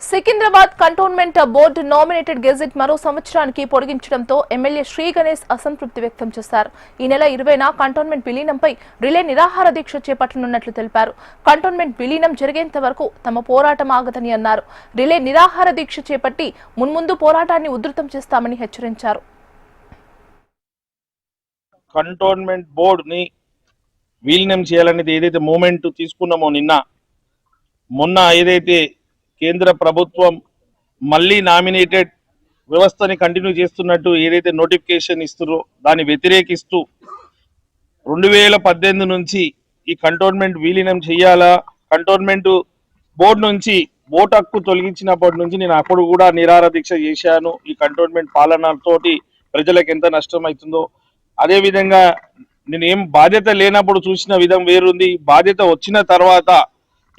Secunderabad cantonment board nominated gazette మరో సంవత్సరానికి పొడిగించడంతో MLA Shri Ganesh అసంతృప్తి వ్యక్తం చేశారు. ఈ నెల 20న కంటోన్మెంట్ విలీనంపై రిలే నిరాహార దీక్ష చేపట్టనున్నట్లు తెలిపారు. కంటోన్మెంట్ విలీనం జరిగేంత వరకు తమ పోరాటం ఆగదని అన్నారు. రిలే నిరాహార దీక్ష చేపట్టి మున్ముందు పోరాటాన్ని ఉధృతం చేస్తామని హెచ్చరించారు. కంటోన్మెంట్ బోర్డుని విలీనం చేయాలనేది ఏదైతే మూమెంట్ తీసుకున్నామో మొన్న ఏదైతే కేంద్ర ప్రభుత్వం మళ్ళీ నామినేటెడ్ వ్యవస్థని కంటిన్యూ చేస్తున్నట్టు ఏదైతే నోటిఫికేషన్ ఇస్తున్నారో దాన్ని వ్యతిరేకిస్తూ 2018 నుంచి ఈ కంటోన్మెంట్ విలీనం చేయాలా, కంటోన్మెంట్ బోర్డు నుంచి ఓటు హక్కు తొలగించినప్పటి నుంచి నేను అప్పుడు కూడా నిరాహార దీక్ష చేశాను. ఈ కంటోన్మెంట్ పాలనతోటి ప్రజలకు ఎంత నష్టం అవుతుందో, అదేవిధంగా నేను ఏం బాధ్యత లేనప్పుడు చూసిన విధం వేరుంది. బాధ్యత వచ్చిన తర్వాత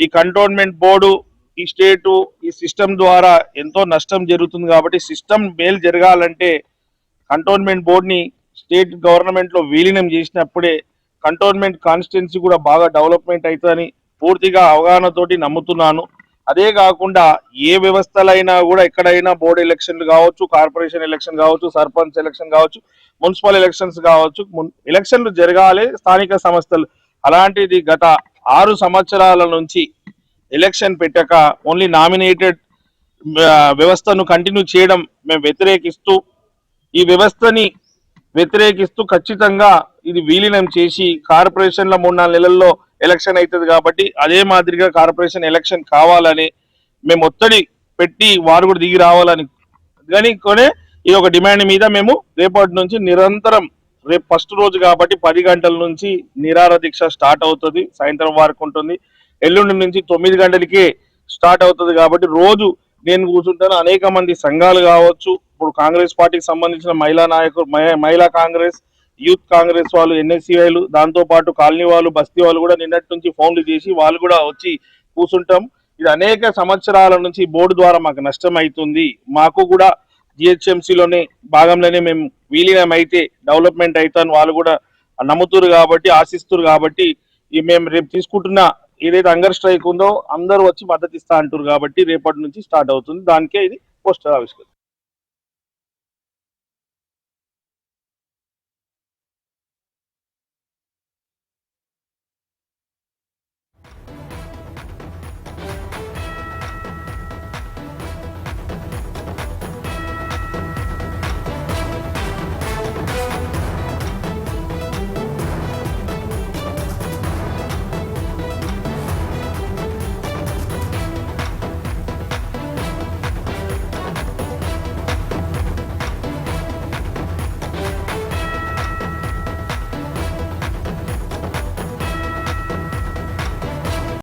ఈ కంటోన్మెంట్ బోర్డు ఈ స్టేటు ఈ సిస్టమ్ ద్వారా ఎంతో నష్టం జరుగుతుంది. కాబట్టి సిస్టమ్ మేలు జరగాలంటే కంటోన్మెంట్ బోర్డుని స్టేట్ గవర్నమెంట్ లో విలీనం చేసినప్పుడే కంటోన్మెంట్ కాన్స్టిట్యున్సీ కూడా బాగా డెవలప్మెంట్ అవుతుందని పూర్తిగా అవగాహనతోటి నమ్ముతున్నాను. అదే కాకుండా ఏ వ్యవస్థలైనా కూడా ఎక్కడైనా బోర్డు ఎలక్షన్లు కావచ్చు, కార్పొరేషన్ ఎలక్షన్ కావచ్చు, సర్పంచ్ ఎలక్షన్ కావచ్చు, మున్సిపల్ ఎలక్షన్స్ కావచ్చు, ఎలక్షన్లు జరగాలి స్థానిక సంస్థలు. అలాంటిది గత 6 సంవత్సరాల నుంచి ఎలక్షన్ పెట్టక ఓన్లీ నామినేటెడ్ వ్యవస్థను కంటిన్యూ చేయడం మేము వ్యతిరేకిస్తూ, ఈ వ్యవస్థని వ్యతిరేకిస్తూ ఖచ్చితంగా ఇది విలీనం చేసి కార్పొరేషన్ల 3-4 నెలల్లో ఎలక్షన్ అవుతుంది. కాబట్టి అదే మాదిరిగా కార్పొరేషన్ ఎలక్షన్ కావాలని మేము ఒత్తిడి పెట్టి వారు కూడా దిగి రావాలని కానీ ఈ ఒక డిమాండ్ మీద మేము రేపటి నుంచి నిరంతరం రేపు ఫస్ట్ రోజు కాబట్టి 10 గంటల నుంచి నిరాహార దీక్ష స్టార్ట్ అవుతుంది. సాయంత్రం వరకు ఉంటుంది. ఎల్లుండి నుంచి 9 గంటలకే స్టార్ట్ అవుతుంది. కాబట్టి రోజు నేను కూర్చుంటాను. అనేక మంది సంఘాలు కావచ్చు, ఇప్పుడు కాంగ్రెస్ పార్టీకి సంబంధించిన మహిళా నాయకులు, మహిళా కాంగ్రెస్, యూత్ కాంగ్రెస్ వాళ్ళు, ఎన్ఎస్సీఐలు, దాంతో పాటు కాలనీ వాళ్ళు, బస్తీ వాళ్ళు కూడా నిన్నటి నుంచి ఫోన్లు చేసి వాళ్ళు కూడా వచ్చి కూర్చుంటాం. ఇది అనేక సంవత్సరాల నుంచి బోర్డు ద్వారా మాకు నష్టం అవుతుంది. మాకు కూడా జిహెచ్ఎంసీలోనే భాగంలోనే మేము విలీనం అయితే డెవలప్మెంట్ అవుతాను వాళ్ళు కూడా నమ్ముతురు కాబట్టి, ఆశిస్తురు కాబట్టి మేము రేపు తీసుకుంటున్న ఏదైతే అంగర్ స్ట్రైక్ ఉందో అందరూ వచ్చి మద్దతు ఇస్తా అంటారు కాబట్టి రేపటి నుంచి స్టార్ట్ అవుతుంది. దానికే ఇది పోస్టర్ ఆవిష్కరణ.